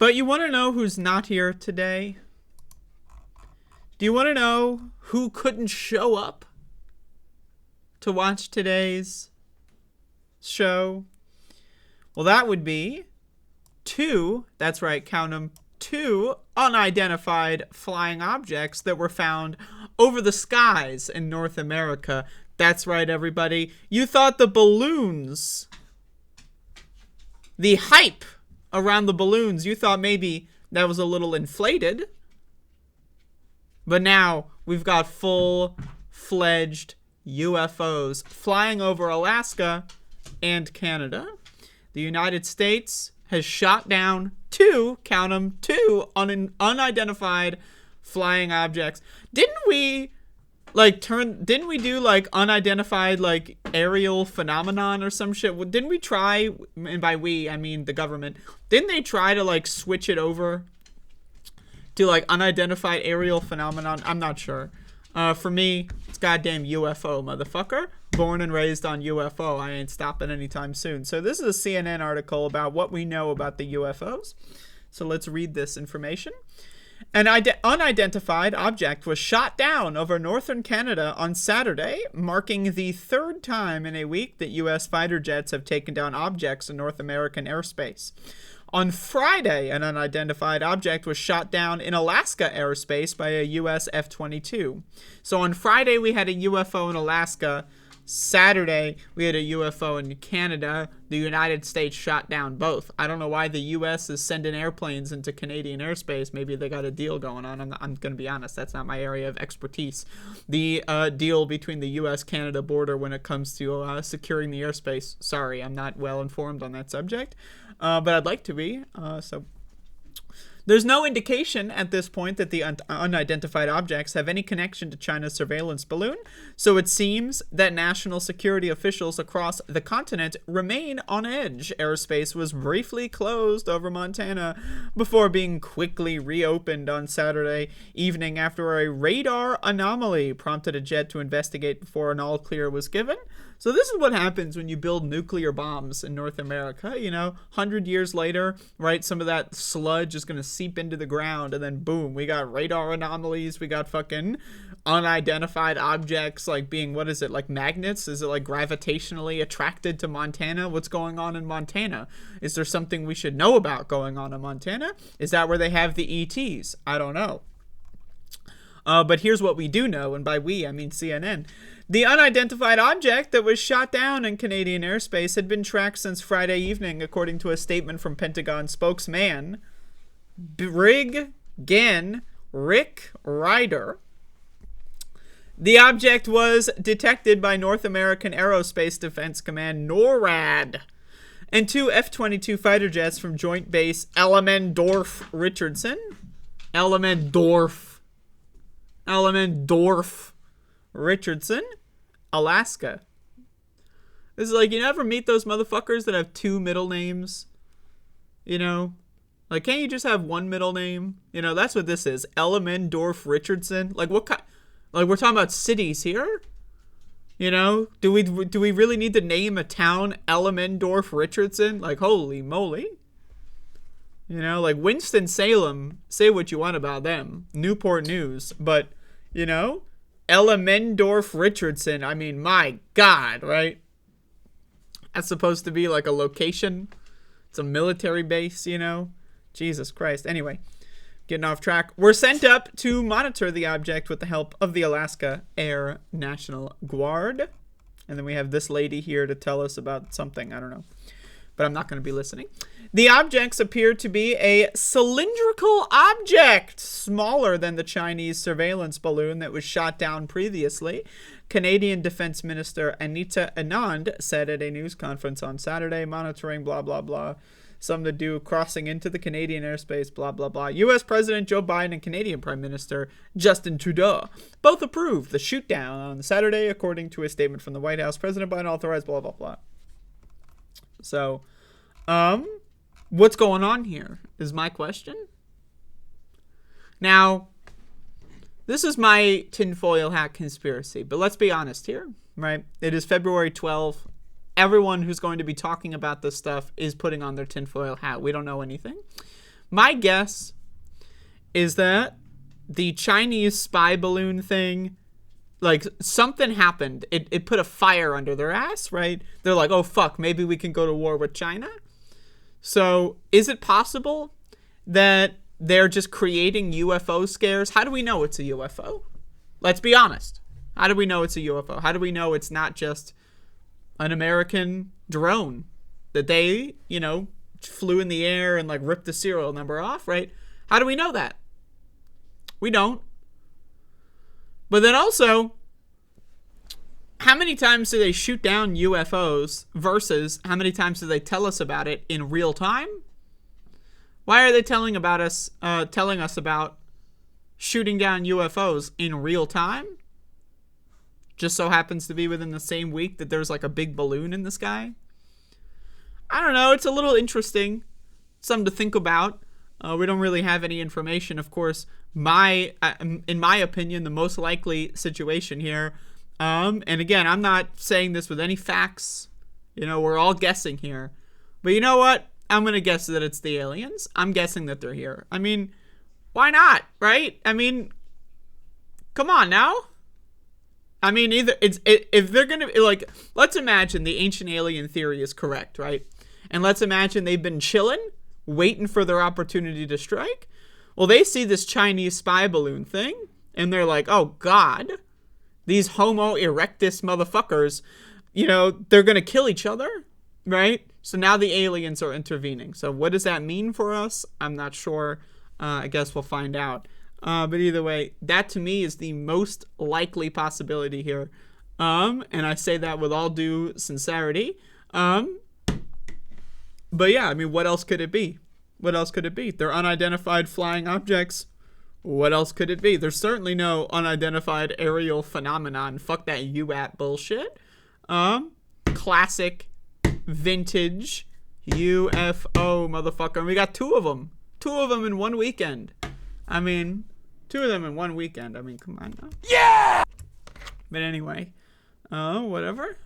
But you want to know who's not here today? Do you want to know who couldn't show up to watch today's show? Well, that would be two, that's right, count them, two unidentified flying objects that were found over the skies in North America. That's right, everybody. You thought the balloons, the hype around the balloons, you thought maybe that was a little inflated. But now we've got full-fledged UFOs flying over Alaska and Canada. The United States has shot down two, count them, two unidentified flying objects. Didn't we do like unidentified like aerial phenomenon or some shit? Didn't we try, and by we I mean the government, didn't they try to like switch it over to like unidentified aerial phenomenon? I'm not sure. For me, it's goddamn UFO, motherfucker. Born and raised on UFO. I ain't stopping anytime soon. So this is a CNN article about what we know about the UFOs. So let's read this information. An unidentified object was shot down over northern Canada on Saturday, marking the third time in a week that U.S. fighter jets have taken down objects in North American airspace. On Friday, an unidentified object was shot down in Alaska airspace by a U.S. F-22. So on Friday, we had a UFO in Alaska. Saturday, we had a UFO in Canada. The United States shot down both. I don't know why the U.S. is sending airplanes into Canadian airspace. Maybe they got a deal going on. I'm going to be honest. That's not my area of expertise. The deal between the U.S.-Canada border when it comes to securing the airspace. Sorry, I'm not well informed on that subject. But I'd like to be. There's no indication at this point that the unidentified objects have any connection to China's surveillance balloon, so it seems that national security officials across the continent remain on edge. Airspace was briefly closed over Montana before being quickly reopened on Saturday evening after a radar anomaly prompted a jet to investigate before an all-clear was given. So this is what happens when you build nuclear bombs in North America. 100 years later, right, some of that sludge is going to seep into the ground, and then boom, we got radar anomalies, we got fucking unidentified objects like being, what is it, like magnets? Is it like gravitationally attracted to Montana? What's going on in Montana? Is there something we should know about going on in Montana? Is that where they have the ETs? I don't know. But here's what we do know, and by we, I mean CNN. The unidentified object that was shot down in Canadian airspace had been tracked since Friday evening, according to a statement from Pentagon spokesman Brig Gen Rick Ryder. The object was detected by North American Aerospace Defense Command, NORAD, and two F-22 fighter jets from Joint Base Elmendorf-Richardson. Elmendorf-Richardson, Alaska. This is like, you never meet those motherfuckers that have two middle names? Like, can't you just have one middle name? That's what this is. Elmendorf-Richardson. Like, what kind? Like, we're talking about cities here? Do we really need to name a town Elmendorf-Richardson? Like, holy moly. Like Winston-Salem, say what you want about them. Newport News. But, Elmendorf-Richardson, I mean, my God, right? That's supposed to be like a location. It's a military base, Jesus Christ. Anyway, getting off track. We're sent up to monitor the object with the help of the Alaska Air National Guard. And then we have this lady here to tell us about something. I don't know. But I'm not going to be listening. The objects appear to be a cylindrical object, smaller than the Chinese surveillance balloon that was shot down previously. Canadian Defense Minister Anita Anand said at a news conference on Saturday, monitoring blah, blah, blah. Something to do crossing into the Canadian airspace, blah, blah, blah. U.S. President Joe Biden and Canadian Prime Minister Justin Trudeau both approved the shoot down on Saturday, according to a statement from the White House. President Biden authorized blah, blah, blah. So, what's going on here is my question. Now, this is my tinfoil hat conspiracy, but let's be honest here, right? It is February 12th. Everyone who's going to be talking about this stuff is putting on their tinfoil hat. We don't know anything. My guess is that the Chinese spy balloon thing, like, something happened. It put a fire under their ass, right? They're like, oh, fuck, maybe we can go to war with China. So is it possible that they're just creating UFO scares? How do we know it's a UFO? Let's be honest. How do we know it's a UFO? How do we know it's not just an American drone that they, you know, flew in the air and, like, ripped the serial number off, right? How do we know that? We don't. But then also, how many times do they shoot down UFOs versus how many times do they tell us about it in real time? Why are they telling us about shooting down UFOs in real time? Just so happens to be within the same week that there's like a big balloon in the sky. I don't know. It's a little interesting. Something to think about. We don't really have any information. Of course, in my opinion, the most likely situation here, and again, I'm not saying this with any facts. You know, we're all guessing here. But you know what? I'm going to guess that it's the aliens. I'm guessing that they're here. I mean, why not, right? I mean, come on now. I mean, if they're going to, like, let's imagine the ancient alien theory is correct, right? And let's imagine they've been chilling, waiting for their opportunity to strike. Well, they see this Chinese spy balloon thing, and they're like, oh, God, these Homo erectus motherfuckers, you know, they're going to kill each other, right? So now the aliens are intervening. So what does that mean for us? I'm not sure. I guess we'll find out. But either way, that to me is the most likely possibility here. And I say that with all due sincerity. But yeah, I mean, what else could it be? What else could it be? They're unidentified flying objects. What else could it be? There's certainly no unidentified aerial phenomenon. Fuck that UAP bullshit. Classic, vintage UFO motherfucker. And we got two of them. Two of them in one weekend. I mean, two of them in one weekend. I mean, come on now. Yeah! But anyway, whatever.